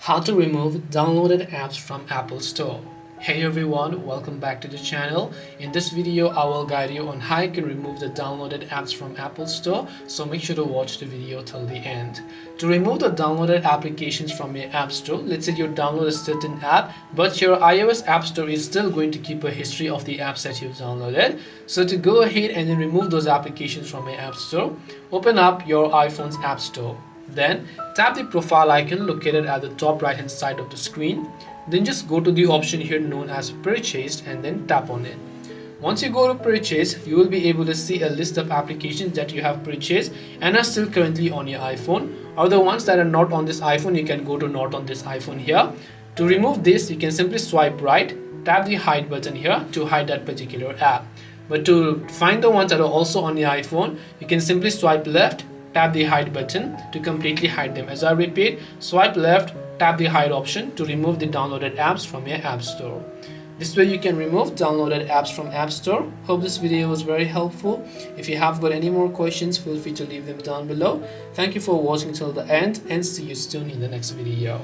How to remove downloaded apps from Apple Store. Hey everyone, welcome back to the channel. In this video, I will guide you on how you can remove the downloaded apps from Apple Store, so make sure to watch the video till the end. To remove the downloaded applications from your App Store, let's say you download a certain app, but your iOS App Store is still going to keep a history of the apps that you've downloaded. So to go ahead and then remove those applications from your App Store, open up your iPhone's App Store. Then tap the profile icon located at the top right hand side of the screen. Then just go to the option here known as purchased and then tap on it. Once you go to purchase, you will be able to see a list of applications that you have purchased and are still currently on your iPhone, or the ones that are not on this iPhone. You can go to not on this iPhone here. To remove this, you can simply swipe right, tap the hide button here to hide that particular app. But to find the ones that are also on your iPhone, you can simply swipe left, tap the hide button to completely hide them. As I repeat, swipe left, tap the hide option to remove the downloaded apps from your App Store. This way you can remove downloaded apps from App Store. Hope this video was very helpful. If you have got any more questions, feel free to leave them down below. Thank you for watching till the end and see you soon in the next video.